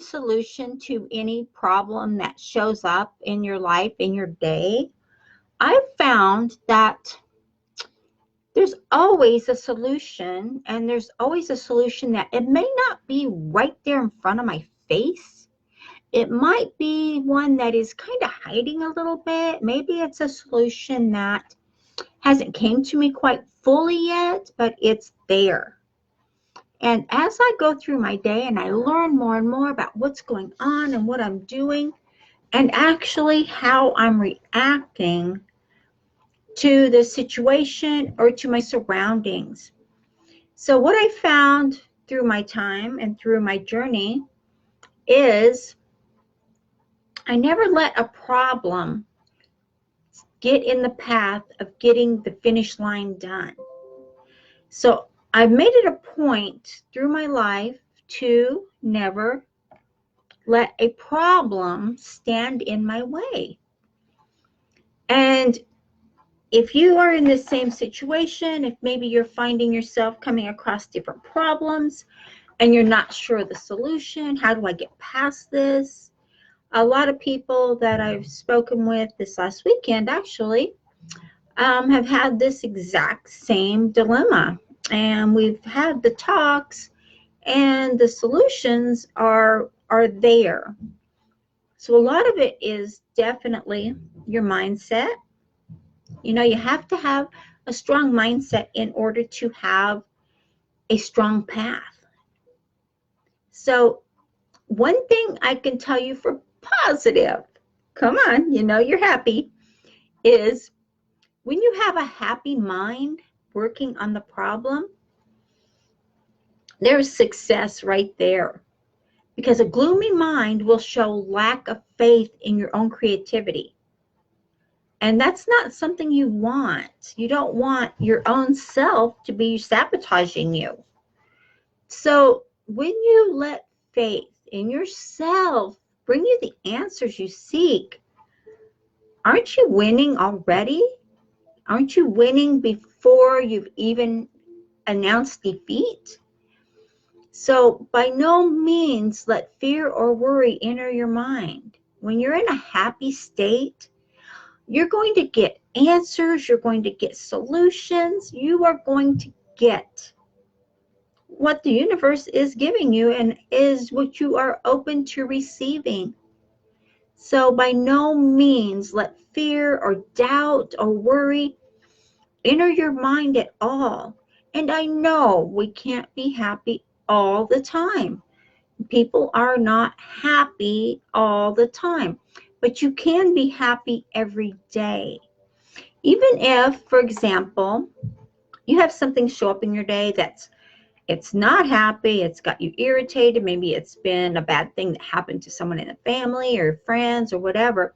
solution to any problem that shows up in your life, in your day, I've found that there's always a solution, and there's always a solution that it may not be right there in front of my face. It might be one that is kind of hiding a little bit. Maybe it's a solution that hasn't came to me quite fully yet, but it's there. And as I go through my day and I learn more and more about what's going on and what I'm doing, and actually how I'm reacting to the situation or to my surroundings. So what I found through my time and through my journey is I never let a problem get in the path of getting the finish line done. So I've made it a point through my life to never let a problem stand in my way. And if you are in the same situation, if maybe you're finding yourself coming across different problems and you're not sure of the solution, how do I get past this? A lot of people that I've spoken with this last weekend actually have had this exact same dilemma. And we've had the talks, and the solutions are there. So a lot of it is definitely your mindset. You know, you have to have a strong mindset in order to have a strong path. So one thing I can tell you for positive, come on, you know you're happy, is when you have a happy mind working on the problem, there's success right there. Because a gloomy mind will show lack of faith in your own creativity. And that's not something you want. You don't want your own self to be sabotaging you. So when you let faith in yourself bring you the answers you seek, aren't you winning already? Aren't you winning before you've even announced defeat? So by no means let fear or worry enter your mind. When you're in a happy state, you're going to get answers, you're going to get solutions, you are going to get what the universe is giving you and is what you are open to receiving. So by no means let fear or doubt or worry enter your mind at all. And I know we can't be happy all the time. People are not happy all the time, but you can be happy every day. Even if, for example, you have something show up in your day it's not happy, it's got you irritated, maybe it's been a bad thing that happened to someone in the family or friends or whatever,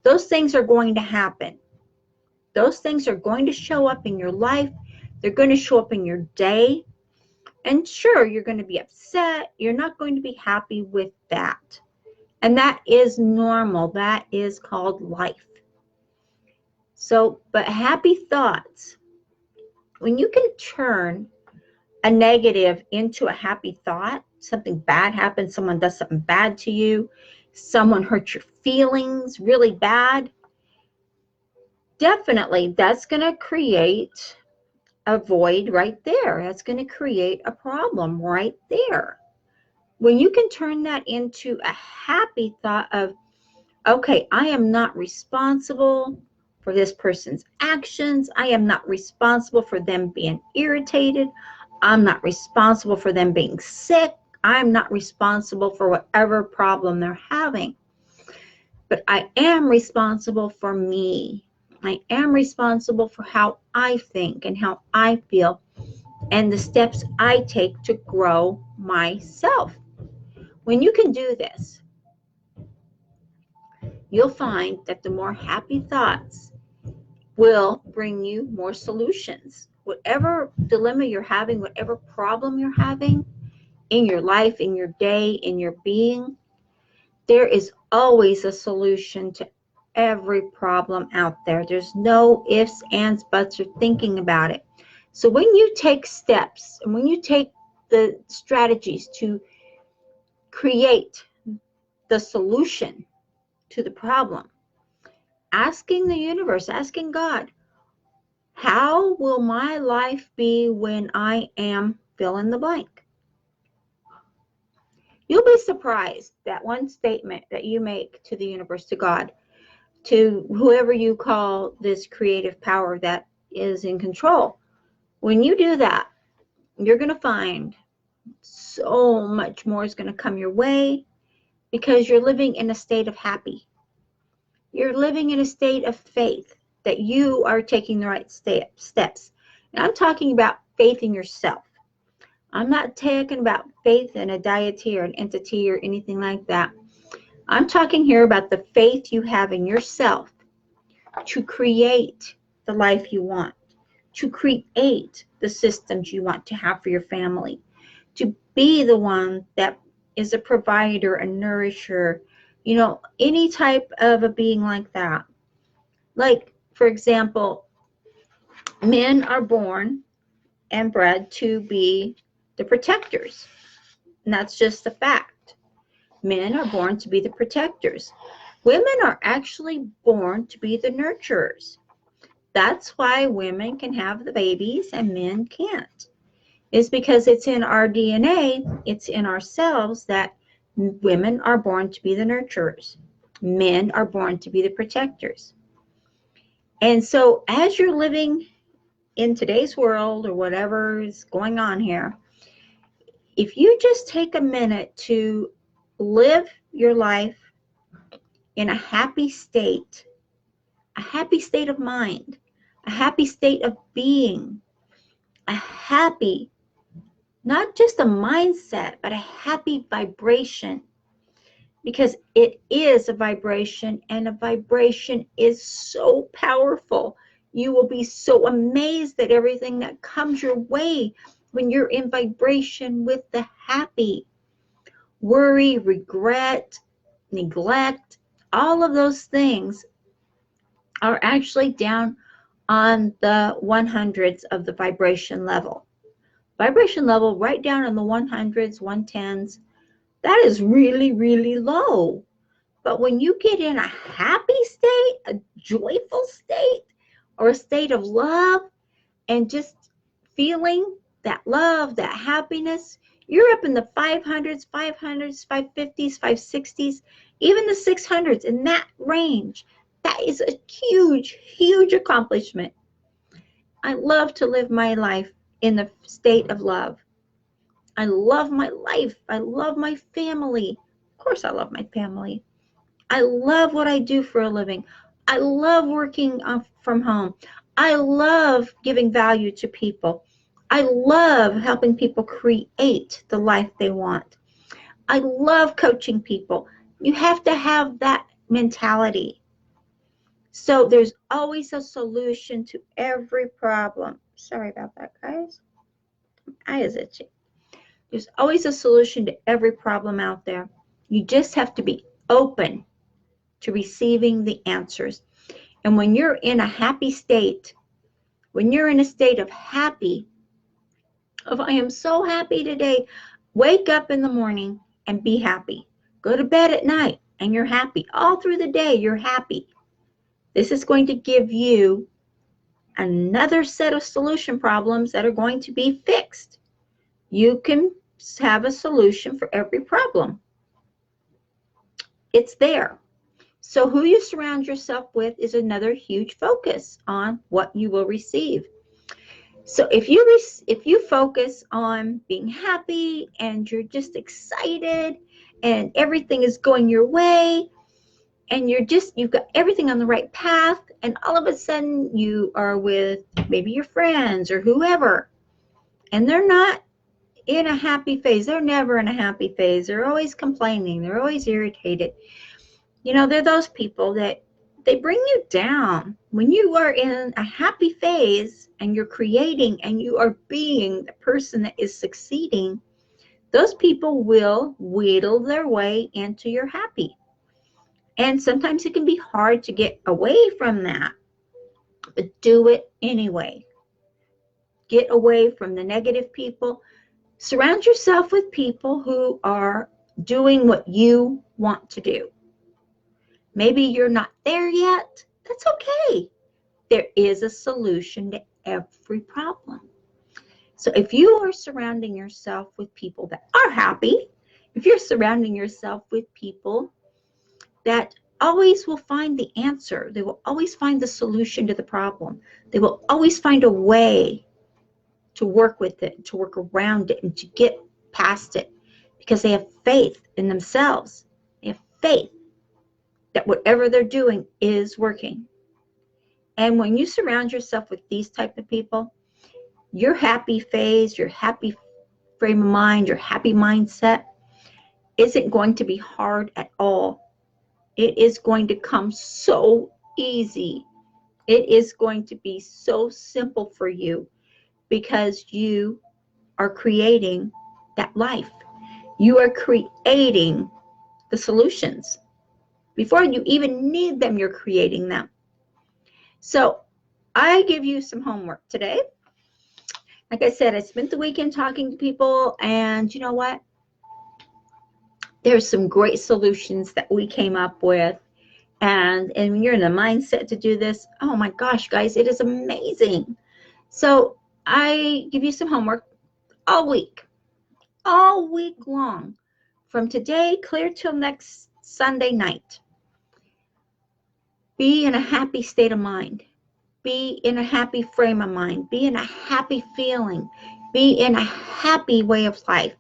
those things are going to happen. Those things are going to show up in your life. They're going to show up in your day. And sure, you're going to be upset. You're not going to be happy with that. And that is normal. That is called life. So, but happy thoughts, when you can turn a negative into a happy thought, something bad happens, someone does something bad to you, someone hurts your feelings really bad, definitely that's going to create a void right there. That's going to create a problem right there. When you can turn that into a happy thought of, okay, I am not responsible for this person's actions. I am not responsible for them being irritated. I'm not responsible for them being sick. I'm not responsible for whatever problem they're having. But I am responsible for me. I am responsible for how I think and how I feel and the steps I take to grow myself. When you can do this, you'll find that the more happy thoughts will bring you more solutions. Whatever dilemma you're having, whatever problem you're having in your life, in your day, in your being, there is always a solution to every problem out there. There's no ifs, ands, buts, or thinking about it. So when you take steps and when you take the strategies to create the solution to the problem. Asking the universe, asking God, how will my life be when I am fill in the blank? You'll be surprised that one statement that you make to the universe, to God, to whoever you call this creative power that is in control. When you do that, you're going to find so much more is going to come your way because you're living in a state of happy. You're living in a state of faith that you are taking the right steps. And I'm talking about faith in yourself. I'm not talking about faith in a deity or an entity or anything like that. I'm talking here about the faith you have in yourself to create the life you want, to create the systems you want to have for your family, to be the one that is a provider, a nourisher, any type of a being like that. Like, for example, men are born and bred to be the protectors. And that's just a fact. Men are born to be the protectors. Women are actually born to be the nurturers. That's why women can have the babies and men can't. It's because it's in our DNA, it's in ourselves that women are born to be the nurturers. Men are born to be the protectors. And so as you're living in today's world or whatever is going on here, if you just take a minute to live your life in a happy state of mind, a happy state of being, a happy, not just a mindset, but a happy vibration, because it is a vibration, and a vibration is so powerful. You will be so amazed at everything that comes your way when you're in vibration with the happy. Worry, regret, neglect, all of those things are actually down on the 100s of the vibration level. Vibration level right down in the 100s, 110s, that is really, really low. But when you get in a happy state, a joyful state, or a state of love, and just feeling that love, that happiness, you're up in the 500s, 550s, 560s, even the 600s, in that range. That is a huge, huge accomplishment. I love to live my life in the state of love. I love my life. I love my family. Of course, I love my family. I love what I do for a living. I love working from home. I love giving value to people. I love helping people create the life they want. I love coaching people. You have to have that mentality. So there's always a solution to every problem. Sorry about that, guys. My eye is itchy. There's always a solution to every problem out there. You just have to be open to receiving the answers. And when you're in a happy state, when you're in a state of happy, of I am so happy today, wake up in the morning and be happy. Go to bed at night and you're happy. All through the day, you're happy. This is going to give you another set of solution problems that are going to be fixed. You can have a solution for every problem. It's there. So who you surround yourself with is another huge focus on what you will receive. So if you focus on being happy and you're just excited and everything is going your way and you've got everything on the right path, and all of a sudden you are with maybe your friends or whoever, and they're not in a happy phase. They're never in a happy phase. They're always complaining. They're always irritated. They're those people that they bring you down. When you are in a happy phase and you're creating and you are being the person that is succeeding, those people will wheedle their way into your happy. And sometimes it can be hard to get away from that, but do it anyway. Get away from the negative people. Surround yourself with people who are doing what you want to do. Maybe you're not there yet. That's okay. There is a solution to every problem. So if you are surrounding yourself with people that are happy, if you're surrounding yourself with people that always will find the answer, they will always find the solution to the problem, they will always find a way to work with it, to work around it, and to get past it, because they have faith in themselves. They have faith that whatever they're doing is working. And when you surround yourself with these type of people, your happy phase, your happy frame of mind, your happy mindset isn't going to be hard at all. It is going to come so easy. It is going to be so simple for you because you are creating that life. You are creating the solutions. Before you even need them, you're creating them. So I give you some homework today. Like I said, I spent the weekend talking to people, and you know what? There's some great solutions that we came up with. And when you're in the mindset to do this, oh my gosh, guys, it is amazing. So I give you some homework all week long, from today clear till next Sunday night. Be in a happy state of mind. Be in a happy frame of mind. Be in a happy feeling. Be in a happy way of life.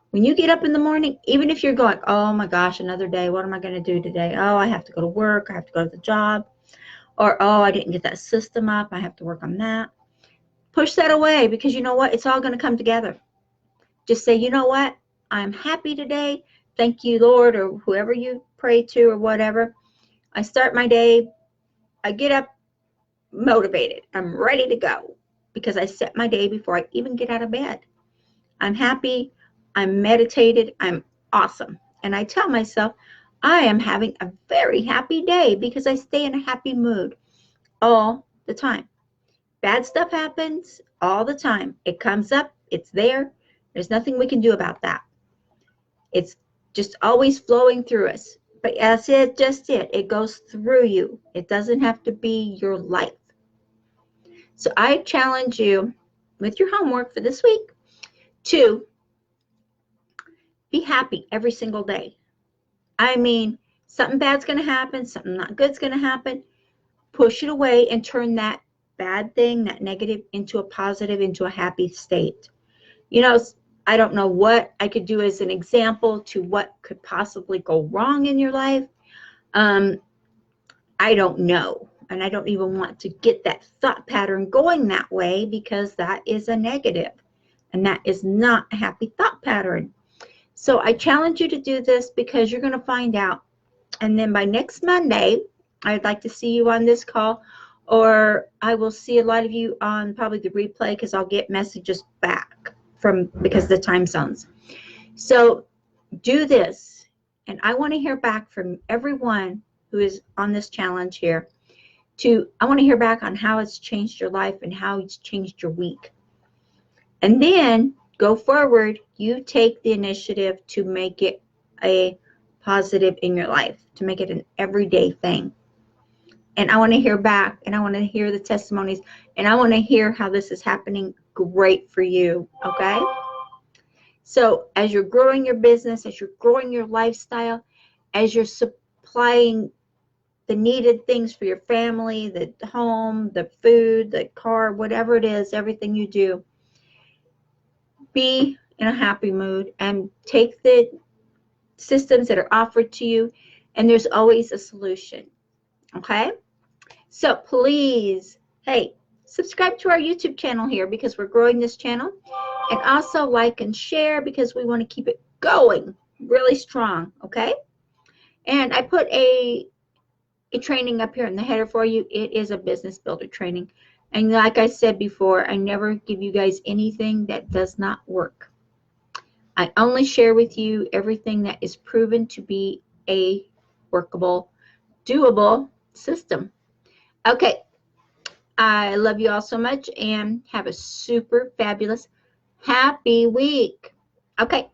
When you get up in the morning, even if you're going, oh my gosh, another day, what am I going to do today? Oh, I have to go to work. I have to go to the job. Or, oh, I didn't get that system up. I have to work on that. Push that away, because you know what? It's all going to come together. Just say, you know what? I'm happy today. Thank you, Lord, or whoever you pray to or whatever. I start my day. I get up motivated. I'm ready to go because I set my day before I even get out of bed. I'm happy. I'm meditated. I'm awesome. And I tell myself I am having a very happy day because I stay in a happy mood all the time. Bad stuff happens all the time. It comes up. It's there. There's nothing we can do about that. It's just always flowing through us. But that's it, just it. It goes through you. It doesn't have to be your life. So I challenge you with your homework for this week to be happy every single day. I mean, something bad's going to happen, something not good's going to happen. Push it away and turn that bad thing, that negative, into a positive, into a happy state. You know, I don't know what I could do as an example to what could possibly go wrong in your life. I don't know. And I don't even want to get that thought pattern going that way, because that is a negative. And that is not a happy thought pattern. So I challenge you to do this, because you're going to find out. And then by next Monday, I'd like to see you on this call, or I will see a lot of you on probably the replay, because I'll get messages back because of the time zones. So do this. And I want to hear back from everyone who is on this challenge here. I want to hear back on how it's changed your life and how it's changed your week. And then go forward, you take the initiative to make it a positive in your life, to make it an everyday thing. And I want to hear back, and I want to hear the testimonies, and I want to hear how this is happening great for you, okay? So as you're growing your business, as you're growing your lifestyle, as you're supplying the needed things for your family, the home, the food, the car, whatever it is, everything you do, be in a happy mood and take the systems that are offered to you, and there's always a solution, okay? So please, hey, subscribe to our YouTube channel here, because we're growing this channel, and also like and share, because we want to keep it going really strong, okay? And I put a training up here in the header for you. It is a business builder training. And like I said before, I never give you guys anything that does not work. I only share with you everything that is proven to be a workable, doable system. Okay. I love you all so much, and have a super fabulous, happy week. Okay.